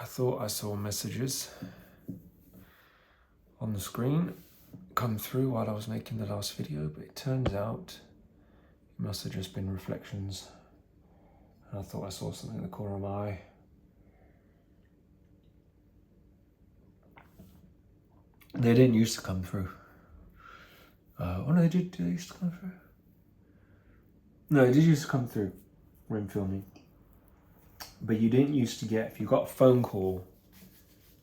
I thought I saw messages on the screen come through while I was making the last video, but it turns out it must have just been reflections. And I thought I saw something in the corner of my eye. They didn't used to come through. Oh no, they did. Did they used to come through? No, it did used to come through when filming. But you didn't used to get, if you got a phone call,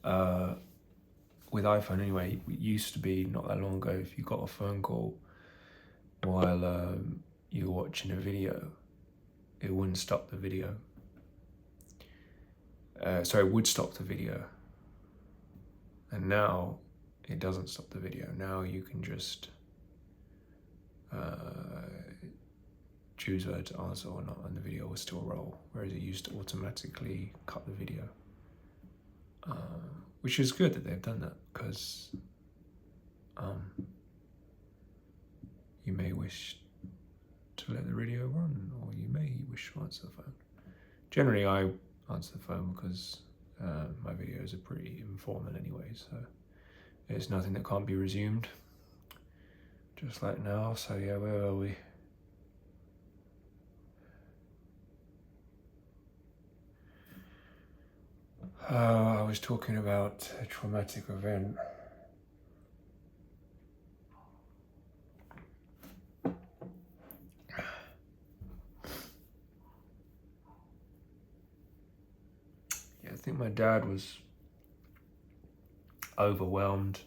with iPhone anyway, it used to be not that long ago, if you got a phone call while you were watching a video, it wouldn't stop the video. Sorry, it would stop the video. And now it doesn't stop the video. Now you can just choose whether to answer or not, and the video will still roll, whereas it used to automatically cut the video. Which is good that they've done that, because you may wish to let the video run, or you may wish to answer the phone. Generally, I answer the phone because my videos are pretty informal anyway, so it's nothing that can't be resumed. Just like now, so yeah, where are we? I was talking about a traumatic event. Yeah, I think my dad was overwhelmed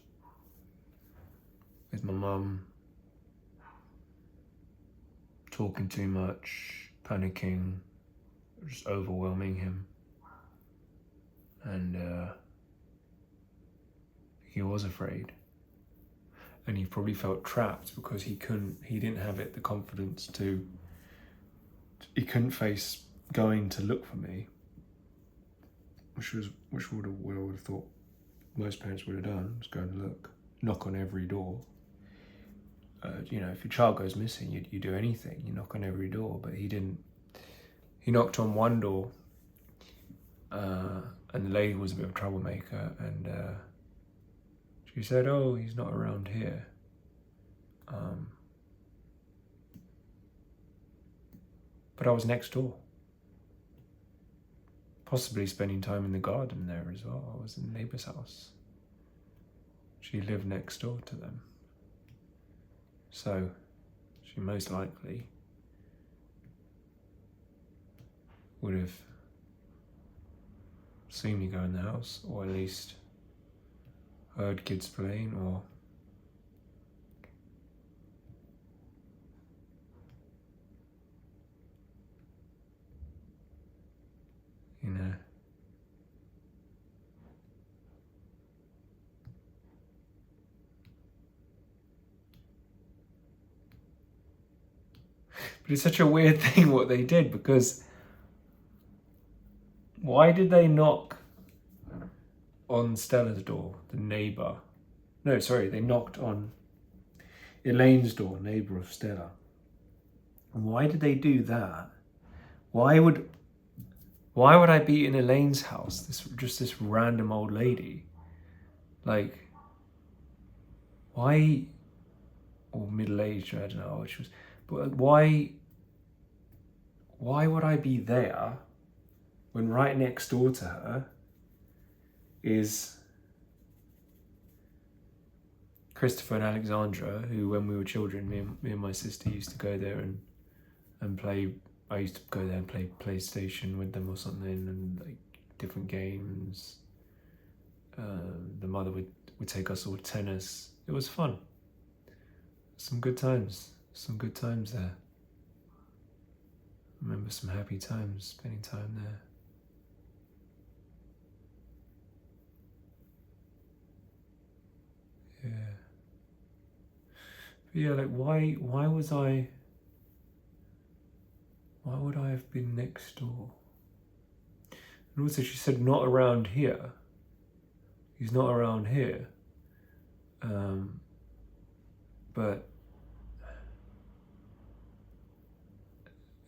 with my mum talking too much, panicking, just overwhelming him. And he was afraid, and he probably felt trapped because he didn't have the confidence to, he couldn't face going to look for me, which would have thought most parents would have done, was go and knock on every door. If your child goes missing, you do anything, you knock on every door, but he didn't. He knocked on one door, and the lady was a bit of a troublemaker, and she said, "Oh, he's not around here." But I was next door, possibly spending time in the garden there as well. I was in the neighbour's house. She lived next door to them, so she most likely would have seen me go in the house, or at least heard kids playing, or But it's such a weird thing what they did, because why did they knock on Stella's door, the neighbour? No, sorry, they knocked on Elaine's door, neighbour of Stella. And why did they do that? Why would I be in Elaine's house, this random old lady? Like, why, or middle-aged, I don't know how she was, but why would I be there when right next door to her is Christopher and Alexandra, who, when we were children, me and my sister used to go there and play. I used to go there and play PlayStation with them or something, and like different games. The mother would take us all to tennis. It was fun. Some good times there. I remember some happy times spending time there. Yeah. But yeah, like why would I have been next door? And also she said not around here. He's not around here. But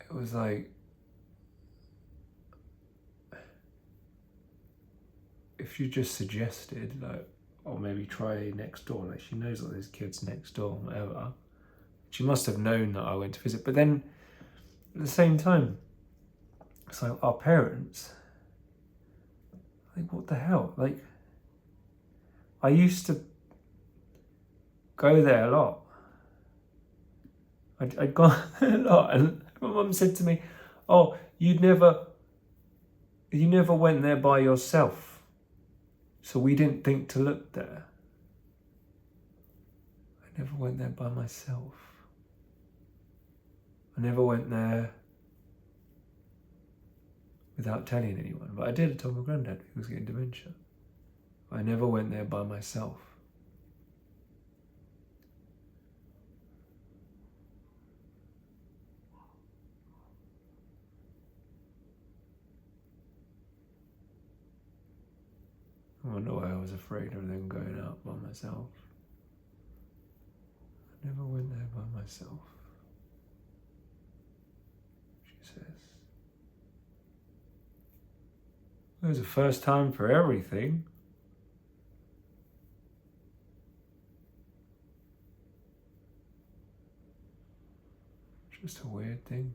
it was like, if you just suggested, like, or maybe try next door, like she knows that there's kids next door, whatever. She must have known that I went to visit. But then at the same time, it's like our parents, like, what the hell? Like, I used to go there a lot. I'd gone there a lot, and my mum said to me, "Oh, you never went there by yourself, so we didn't think to look there." I never went there by myself. I never went there without telling anyone, but I did tell my granddad he was getting dementia. I never went there by myself. I wonder why I was afraid of them going out by myself. I never went there by myself, she says. It was the first time for everything. Just a weird thing.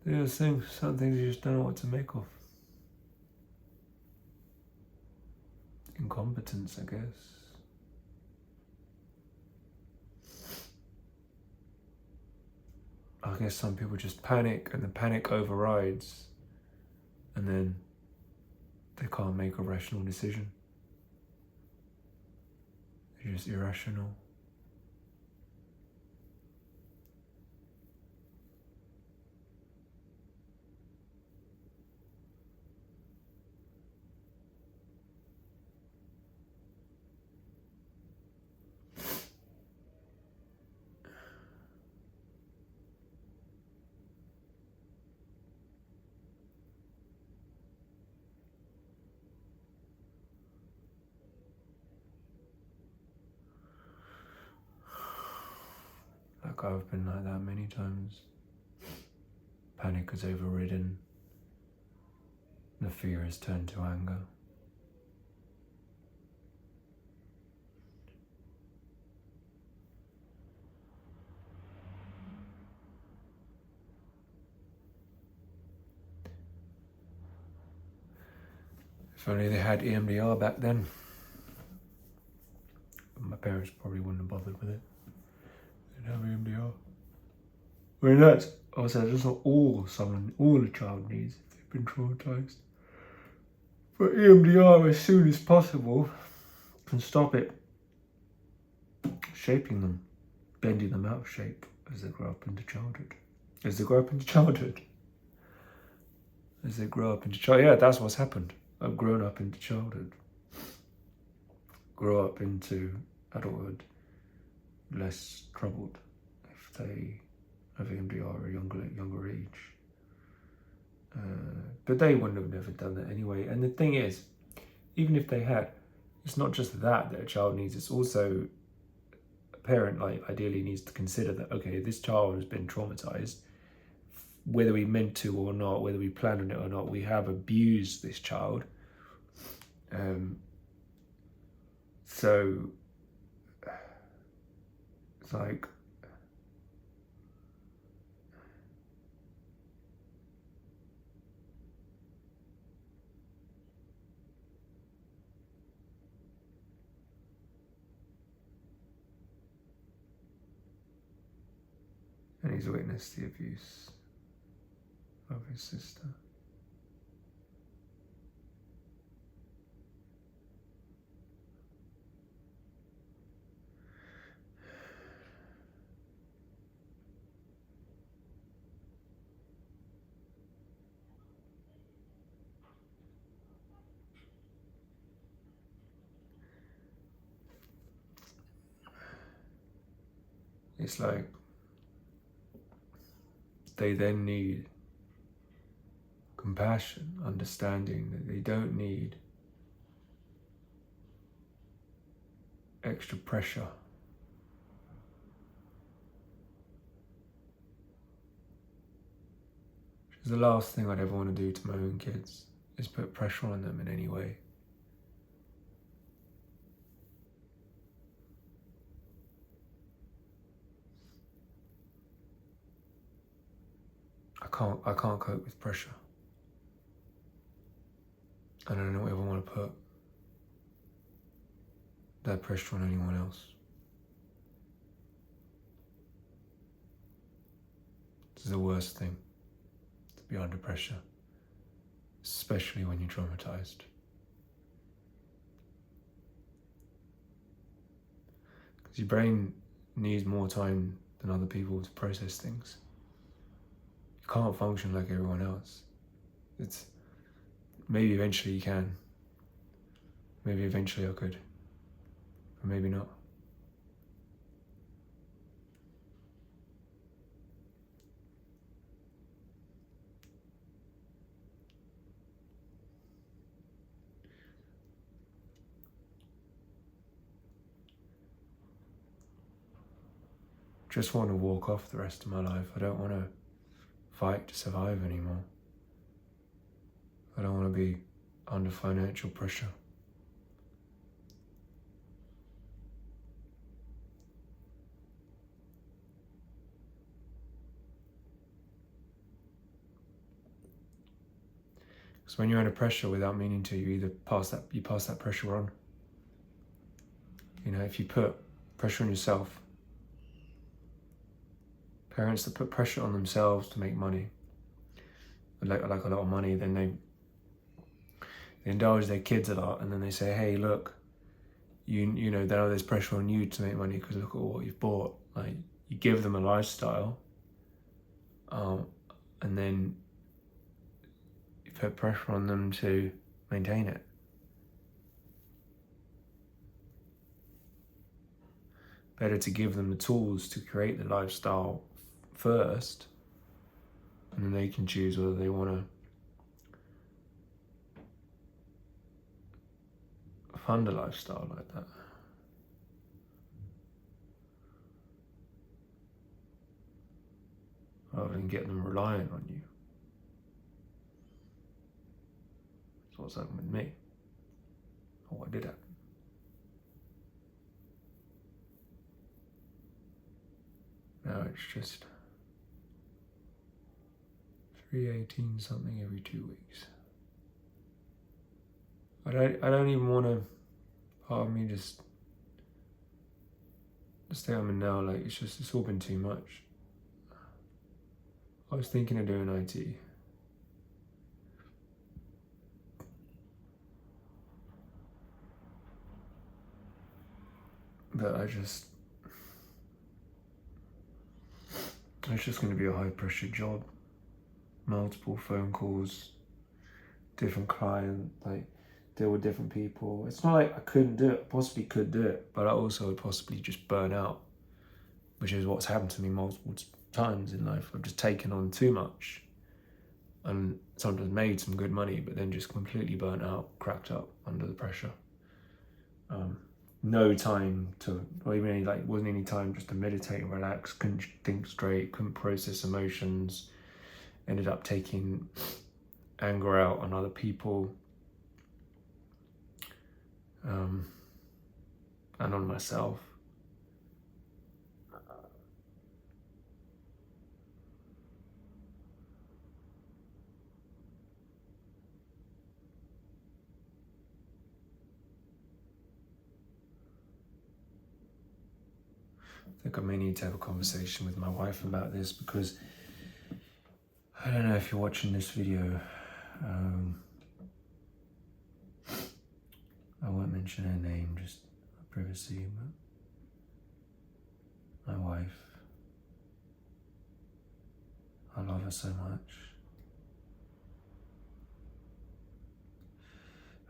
There's some things you just don't know what to make of. Incompetence, I guess. I guess some people just panic and the panic overrides, and then they can't make a rational decision. They're just irrational. Like, I've been like that many times. Panic has overridden. The fear has turned to anger. If only they had EMDR back then. My parents probably wouldn't have bothered with it. They'd have EMDR. I mean, that's not all a child needs if they've been traumatized. But EMDR, as soon as possible, can stop it shaping them, bending them out of shape as they grow up into childhood. As they grow up into childhood. Yeah, that's what's happened. I've grown up into childhood. Grow up into adulthood less troubled if they have EMDR at a younger age. But they wouldn't have never done that anyway. And the thing is, even if they had, it's not just that a child needs, it's also a parent, like, ideally needs to consider that, okay, this child has been traumatized, whether we meant to or not, whether we planned on it or not, we have abused this child. So it's like, and he's witnessed the abuse of his sister. It's like they then need compassion, understanding that they don't need extra pressure. Because the last thing I'd ever want to do to my own kids is put pressure on them in any way. I can't cope with pressure. And I don't ever want to put that pressure on anyone else. This is the worst thing, to be under pressure, especially when you're traumatized. Because your brain needs more time than other people to process things. You can't function like everyone else. Maybe eventually you can. Maybe eventually I could. Or maybe not. Just want to walk off the rest of my life. I don't want to fight to survive anymore. I don't want to be under financial pressure. Because when you're under pressure without meaning to, you either pass that pressure on. You know, if you put pressure on yourself, parents that put pressure on themselves to make money, like a lot of money, then they indulge their kids a lot, and then they say, hey, look, you know, now there's pressure on you to make money because look at what you've bought. Like, you give them a lifestyle, and then you put pressure on them to maintain it. Better to give them the tools to create the lifestyle first, and then they can choose whether they want to fund a lifestyle like that. Rather than get them reliant on you. That's what's happened with me. Or what did happen. Now it's just 318 something every 2 weeks. I don't even want to, part of me just, the state I'm in now, like, it's all been too much. I was thinking of doing IT. But it's just going to be a high pressure job. Multiple phone calls, different client, like, deal with different people. It's not like I couldn't do it, possibly could do it, but I also would possibly just burn out, which is what's happened to me multiple times in life. I've just taken on too much and sometimes made some good money, but then just completely burnt out, cracked up under the pressure. No time to, or even any, like, wasn't any time just to meditate and relax, couldn't think straight, couldn't process emotions, ended up taking anger out on other people, and on myself. I think I may need to have a conversation with my wife about this, because I don't know if you're watching this video. I won't mention her name, just privacy, but my wife, I love her so much.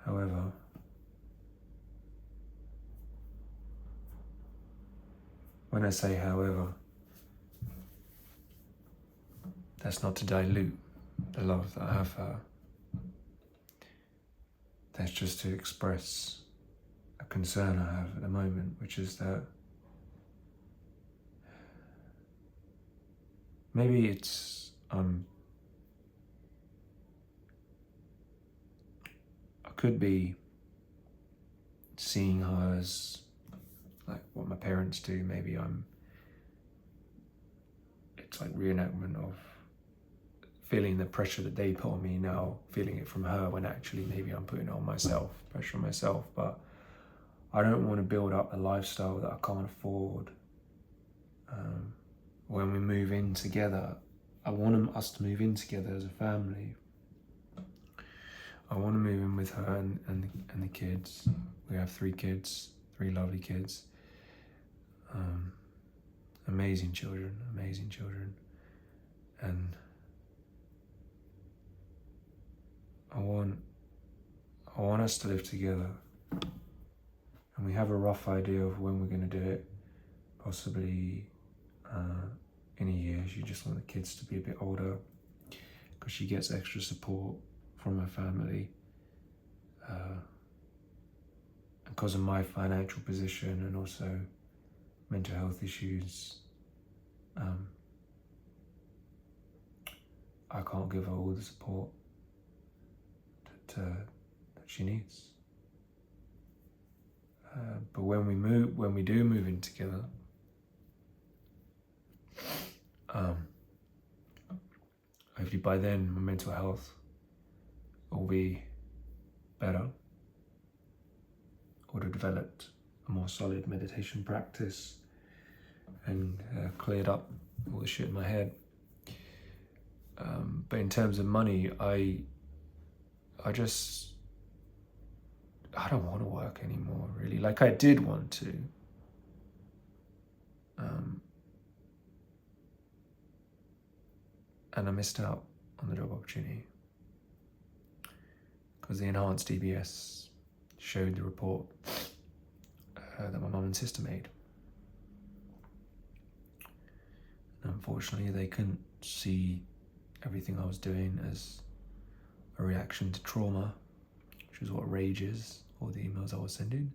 However, when I say however, that's not to dilute the love that I have for her. That's just to express a concern I have at the moment, which is that maybe it's I'm could be seeing her as like what my parents do. Maybe it's like reenactment of feeling the pressure that they put on me now, feeling it from her, when actually maybe I'm putting it on myself, pressure on myself. But I don't want to build up a lifestyle that I can't afford. When we move in together, I want us to move in together as a family. I want to move in with her and the kids. We have 3 kids, 3 lovely kids. Amazing children. And I want us to live together. And we have a rough idea of when we're going to do it. Possibly in a year. She just wants the kids to be a bit older, because she gets extra support from her family. Because of my financial position and also mental health issues, I can't give her all the support that she needs. But when we do move in together, hopefully by then my mental health will be better. I would have developed a more solid meditation practice and cleared up all the shit in my head. But in terms of money, I don't want to work anymore, really. Like, I did want to. And I missed out on the job opportunity because the enhanced DBS showed the report that my mum and sister made. And unfortunately, they couldn't see everything I was doing as a reaction to trauma, which is what rage is, all the emails I was sending.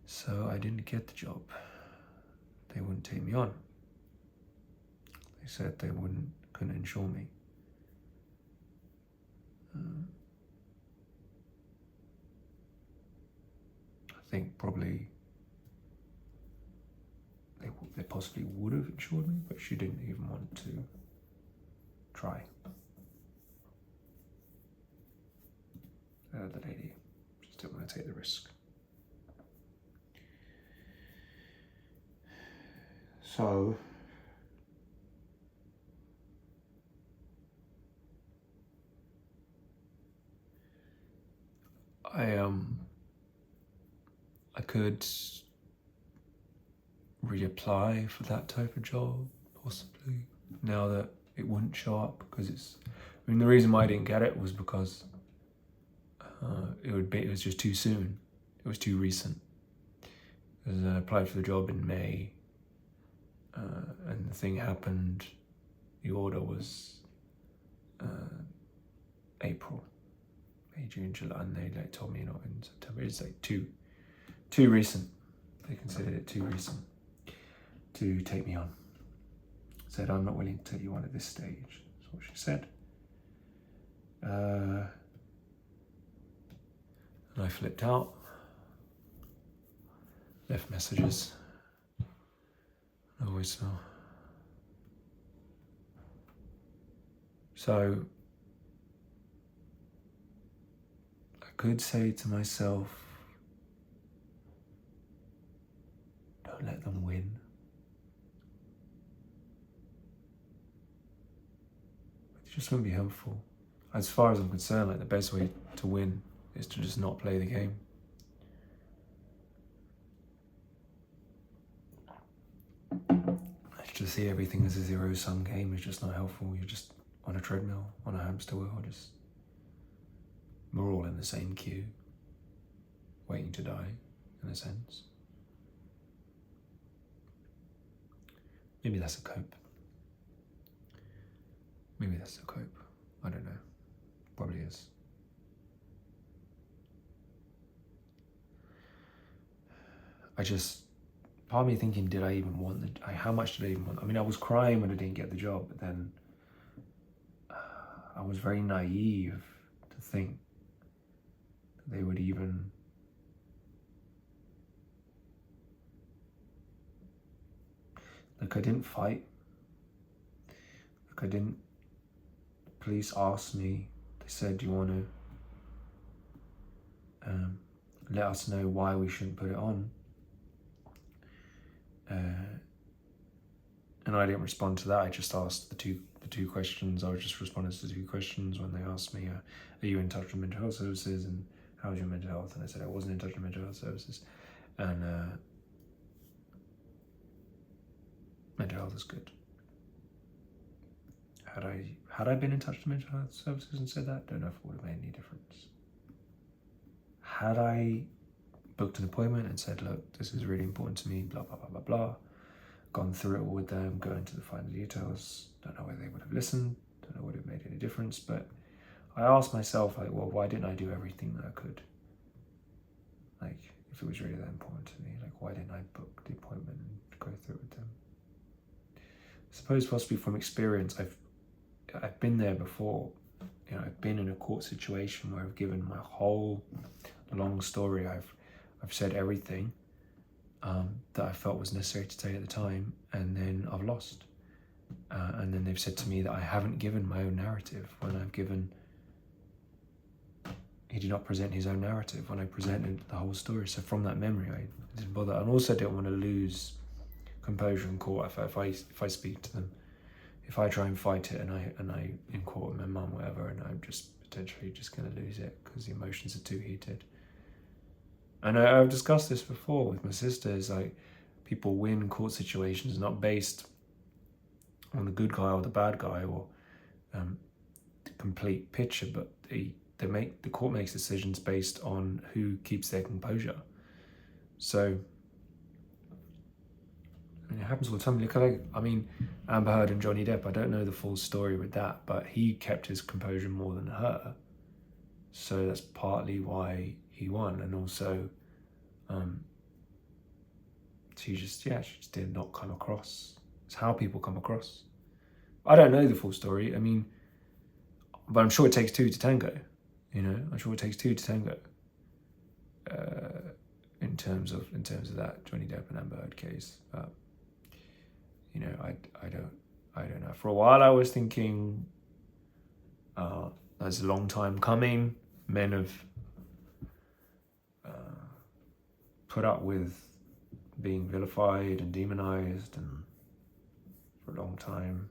So I didn't get the job. They wouldn't take me on. They said they couldn't insure me. I think probably they possibly would have insured me, but she didn't even want to try. The lady just didn't want to take the risk. So I could reapply for that type of job, possibly, now that it wouldn't show up, because the reason why I didn't get it was because it was just too soon. It was too recent. Because I applied for the job in May, and the thing happened. The order was April, May, June, July, and they told me not in September. It's too recent. They considered it too recent to take me on. Said, I'm not willing to take you on at this stage. That's what she said. And I flipped out, left messages, no voicemail. So I could say to myself, don't let them win. It just wouldn't be helpful. As far as I'm concerned, the best way to win is to just not play the game. To see everything as a zero-sum game is just not helpful. You're just on a treadmill, on a hamster wheel. We're all in the same queue, waiting to die, in a sense. Maybe that's a cope. I don't know. Probably is. Part of me thinking, did I even want how much did I even want? I mean, I was crying when I didn't get the job, but then I was very naive to think they would even like I didn't fight. Like I didn't. The police asked me. They said, "Do you want to let us know why we shouldn't put it on?" And I didn't respond to that. I just asked the two questions. I just responded to the two questions when they asked me, "Are you in touch with mental health services? And how's your mental health?" And I said I wasn't in touch with mental health services, and mental health is good. Had I been in touch with mental health services and said that, don't know if it would have made any difference. Had I booked an appointment and said, "Look, this is really important to me, blah blah blah blah blah," gone through it all with them, go into the finer details, don't know whether they would have listened, don't know whether it made any difference, but I asked myself, like, well, why didn't I do everything that I could? Like, if it was really that important to me, like, why didn't I book the appointment and go through it with them? I suppose possibly from experience, I've been there before. You know, I've been in a court situation where I've given my whole long story. I've said everything that I felt was necessary to say at the time, and then I've lost. And then they've said to me that I haven't given my own narrative when I've given. He did not present his own narrative when I presented the whole story. So from that memory, I didn't bother, and also didn't want to lose composure in court if I speak to them. If I try and fight it and I in court with my mum, whatever, and I'm just potentially just going to lose it because the emotions are too heated. And I've discussed this before with my sisters. Like, people win court situations not based on the good guy or the bad guy or the complete picture, but the court makes decisions based on who keeps their composure. So. And it happens all the time. Look, I mean, Amber Heard and Johnny Depp, I don't know the full story with that, but he kept his composure more than her. So that's partly why he won. And also, she just did not come across. It's how people come across. I don't know the full story. I mean, but I'm sure it takes two to tango. You know, I'm sure it takes two to tango. In terms of that Johnny Depp and Amber Heard case. You know, I don't know. For a while I was thinking, that's a long time coming. Men have put up with being vilified and demonized and for a long time.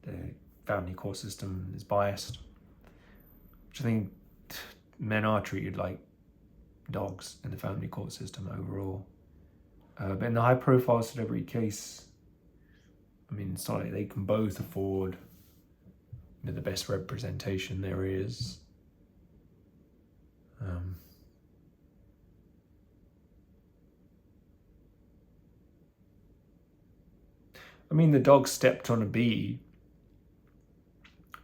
The family court system is biased, which I think men are treated like dogs in the family court system overall. But in the high-profile celebrity case, I mean, it's not like they can both afford the best representation there is. I mean, the dog stepped on a bee.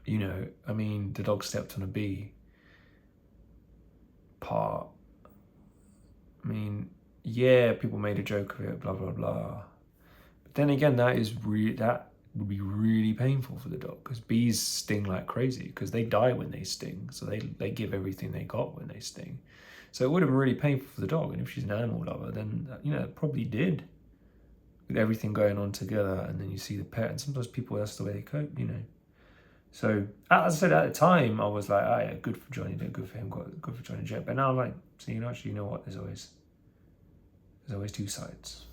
You know, I mean, the dog stepped on a bee. Part. I mean, yeah, people made a joke of it, blah blah blah. But then again, that would be really painful for the dog because bees sting like crazy because they die when they sting. So they give everything they got when they sting. So it would have been really painful for the dog. And if she's an animal lover, then it probably did. With everything going on together, and then you see the pet, and sometimes people, that's the way they cope, So as I said at the time, I was like, oh yeah, good for Johnny Depp, good for him, good for Johnny Depp. But now I'm like, so actually, you know what? There's always two sides.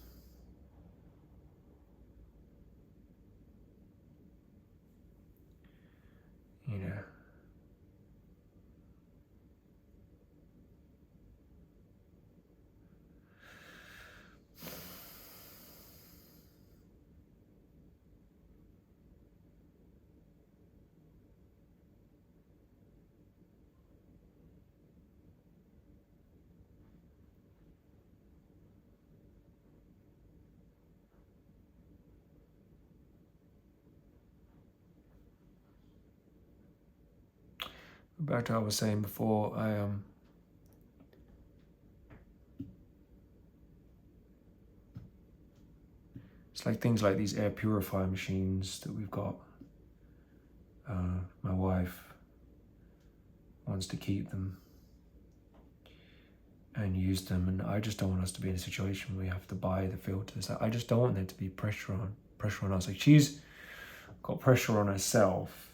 Back to what I was saying before, it's like things like these air purifier machines that we've got. My wife wants to keep them and use them, and I just don't want us to be in a situation where we have to buy the filters. I just don't want there to be pressure on us. Like, she's got pressure on herself.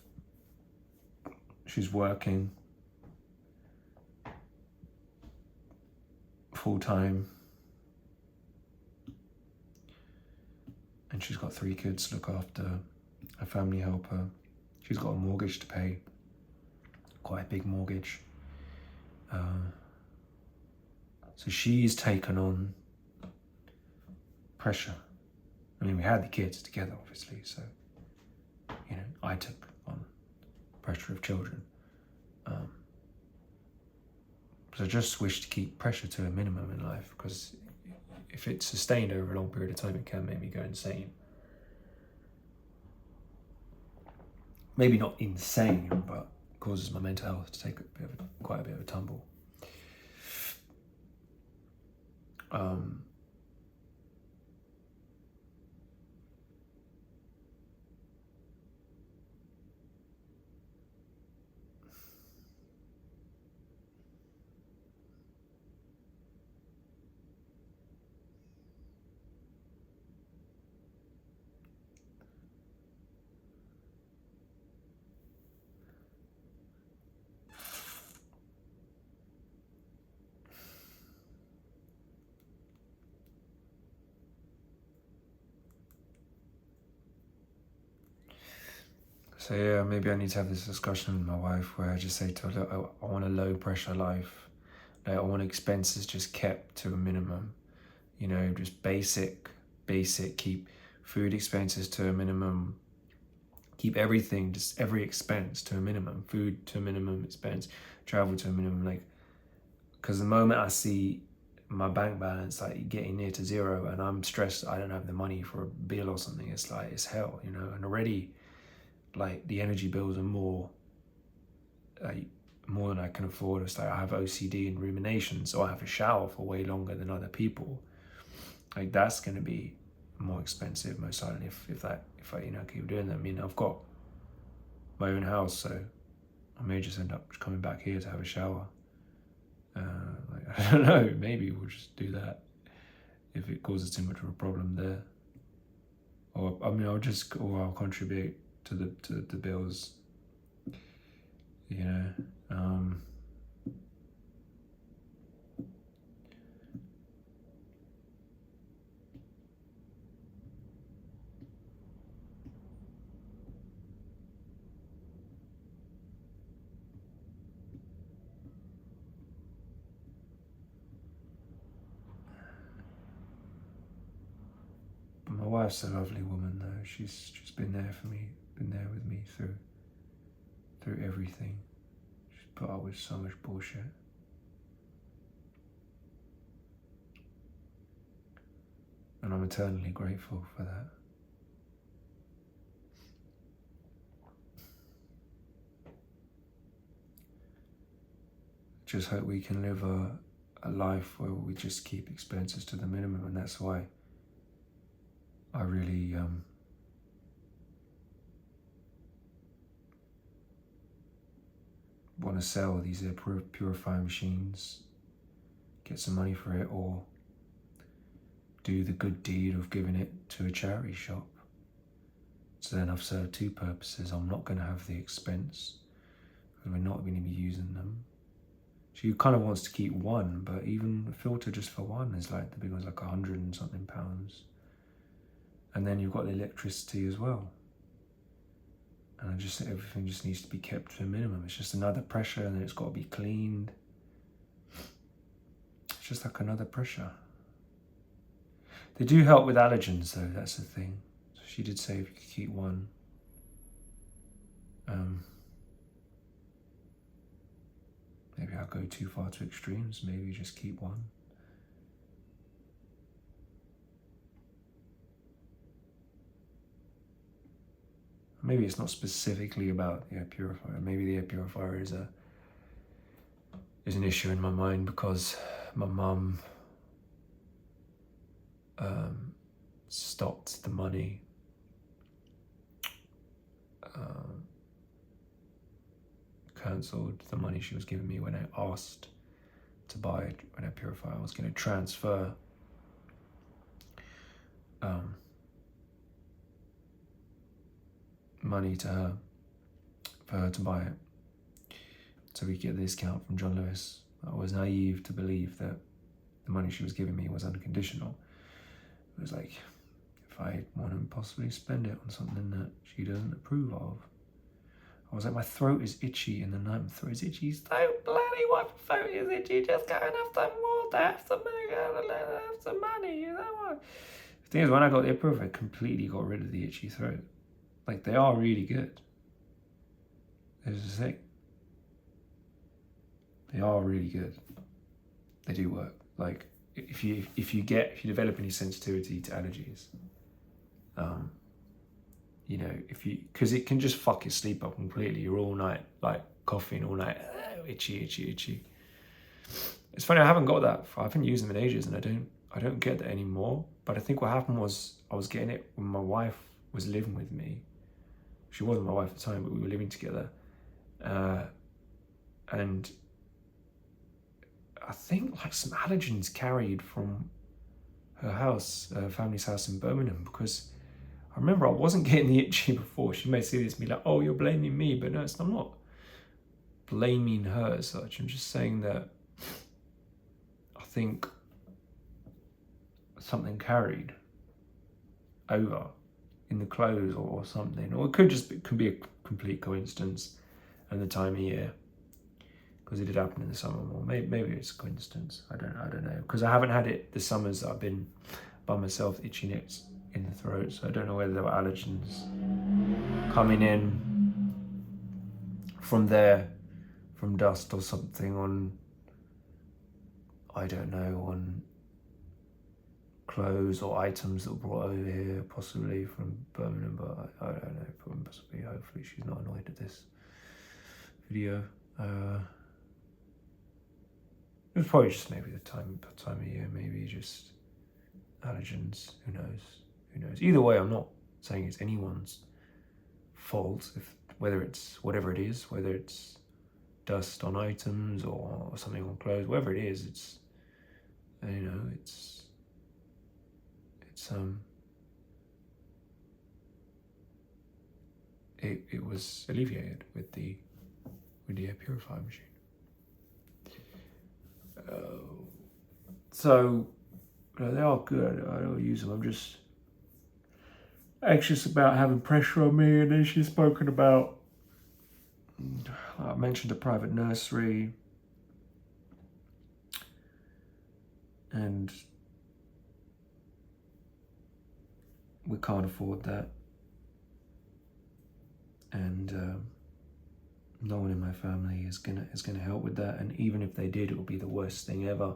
She's working full time, and she's got 3 kids to look after, a family helper. She's got a mortgage to pay, quite a big mortgage. So she's taken on pressure. I mean, we had the kids together, obviously, so, you know, I took on pressure of children. So I just wish to keep pressure to a minimum in life, because if it's sustained over a long period of time, it can make me go insane. Maybe not insane, but causes my mental health to take quite a bit of a tumble. So yeah, maybe I need to have this discussion with my wife where I just say to her, look, I want a low pressure life. Like, I want expenses just kept to a minimum. You know, just basic, keep food expenses to a minimum. Keep everything, just every expense to a minimum. Food to a minimum expense, travel to a minimum. Like, because the moment I see my bank balance like getting near to zero and I'm stressed, I don't have the money for a bill or something, it's like, it's hell, you know. And already, like, the energy bills are more than I can afford. It's like I have OCD and ruminations, so I have a shower for way longer than other people. Like, that's going to be more expensive most likely if I keep doing that. I mean, I've got my own house, so I may just end up coming back here to have a shower. I don't know, maybe we'll just do that if it causes too much of a problem there. Or I mean, I'll contribute to the bills, you know. My wife's a lovely woman, though. She's just been there for me, been there with me through everything. She's put up with so much bullshit. And I'm eternally grateful for that. Just hope we can live a life where we just keep expenses to the minimum, and that's why I really want to sell these air purifying machines, get some money for it, or do the good deed of giving it to a charity shop. So then I've served 2 purposes. I'm not going to have the expense because we're not going to be using them. She kind of wants to keep 1, but even a filter just for 1 is like, the big one's like 100 and something pounds. And then you've got the electricity as well. And everything just needs to be kept to a minimum. It's just another pressure, and then it's got to be cleaned. It's just like another pressure. They do help with allergens though, that's the thing. So she did say if you could keep 1. Maybe I'll go too far to extremes, maybe just keep 1. Maybe it's not specifically about the air purifier. Maybe the air purifier is an issue in my mind because my mum stopped the money cancelled the money she was giving me when I asked to buy an air purifier. I was going to transfer money to her for her to buy it, so we get the discount from John Lewis. I was naive to believe that the money she was giving me was unconditional. It was like, if I want to possibly spend it on something that she doesn't approve of. I was like, my throat is itchy in the night. My throat is itchy. So bloody what throat is itchy? Just go and have some water, have some money, you know what? The thing is, when I got the approval, I completely got rid of the itchy throat. Like, they are really good. There's a thing. They are really good. They do work. Like, if you develop any sensitivity to allergies, you know, because it can just fuck your sleep up completely. You're all night, like, coughing all night, itchy. It's funny, I haven't got that. I haven't used them in ages, and I don't get that anymore. But I think what happened was I was getting it when my wife was living with me. She wasn't my wife at the time, but we were living together. And I think like some allergens carried from her house, family's house in Birmingham, because I remember I wasn't getting the itchy before. She may see this and be like, oh, you're blaming me, but no, I'm not blaming her as such. I'm just saying that I think something carried over in the clothes or something, or it could be a complete coincidence and the time of year, because it did happen in the summer more. Maybe it's a coincidence. I don't know, because I haven't had it the summers that I've been by myself, itchiness in the throat, so I don't know whether there were allergens coming in from there, from dust or something on, I don't know, on clothes or items that were brought over here, possibly from Birmingham, but I don't know, possibly, hopefully she's not annoyed at this video. It was probably just maybe the time of year, maybe just allergens, who knows. Either way, I'm not saying it's anyone's fault, whether it's whatever it is, whether it's dust on items or something on clothes, whatever it is, it's, you know, it was alleviated with the air purifier machine. So they are good. I don't use them. I'm just anxious about having pressure on me. And then she's spoken about, I mentioned a private nursery, and we can't afford that. And no one in my family is gonna help with that. And even if they did, it would be the worst thing ever.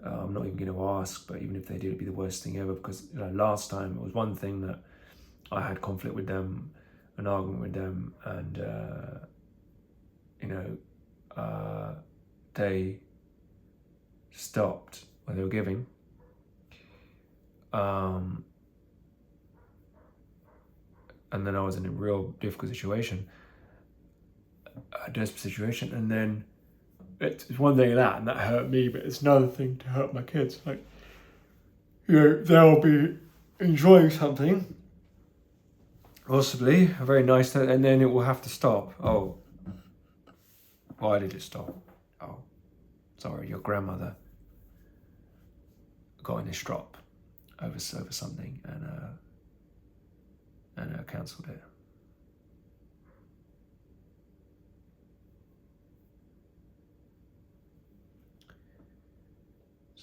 I'm not even going to ask, but even if they did, it'd be the worst thing ever, because last time it was one thing that I had conflict with them, an argument with them, and they stopped what they were giving, and then I was in a real difficult situation, a desperate situation, and then it's one thing and that hurt me, but it's another thing to hurt my kids. Like, you know, they'll be enjoying something, possibly a very nice thing, and then it will have to stop. Oh, why did it stop? Oh, sorry, your grandmother got in a strop over something and cancelled it.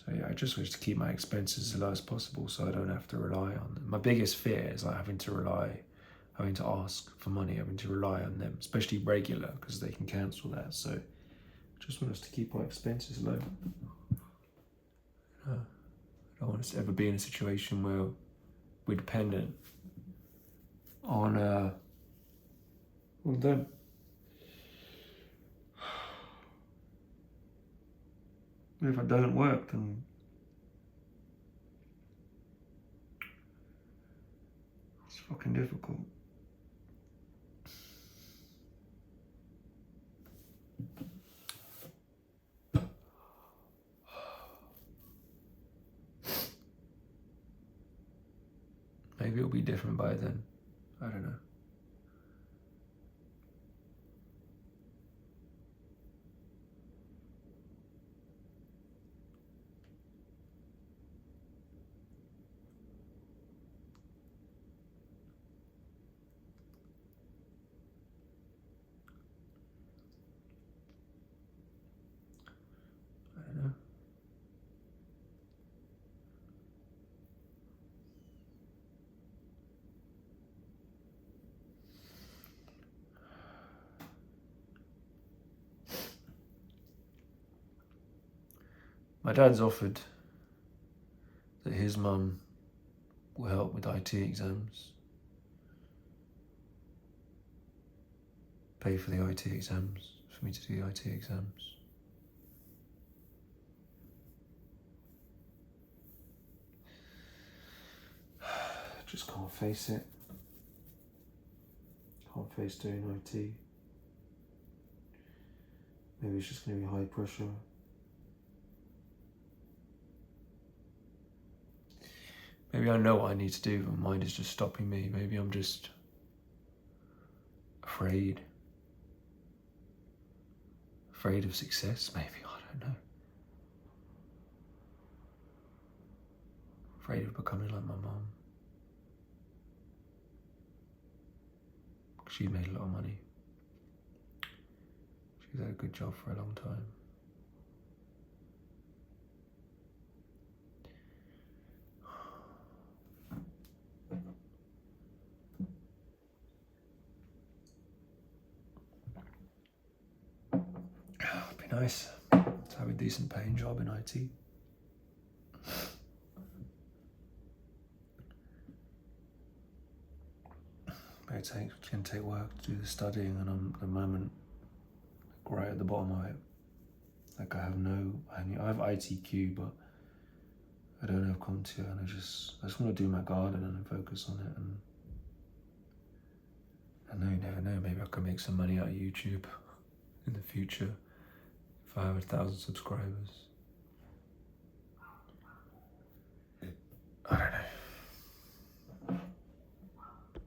So yeah, I just wish to keep my expenses as low as possible, so I don't have to rely on them. My biggest fear is like having to ask for money, having to rely on them, especially regular, because they can cancel that. So I just want us to keep our expenses low. I don't want us to ever be in a situation where we're dependent on them. If I don't work, then it's fucking difficult. be different by then. I don't know. I don't know. My dad's offered that his mum will help with IT exams, pay for the IT exams, for me to do the IT exams. Just can't face it. Can't face doing IT. Maybe it's just going to be high pressure. Maybe I know what I need to do, but my mind is just stopping me. Maybe I'm just afraid. Afraid of success, maybe, I don't know. Afraid of becoming like my mum. She made a lot of money. She's had a good job for a long time. It'd be nice to have a decent paying job in IT. But it's going to take work to do the studying, and I'm at the moment right at the bottom of it. Like I have ITQ, but I don't have CompTIA, and I just want to do my garden and focus on it. And you never know, maybe I can make some money out of YouTube in the future if I have 1,000 subscribers. I don't know.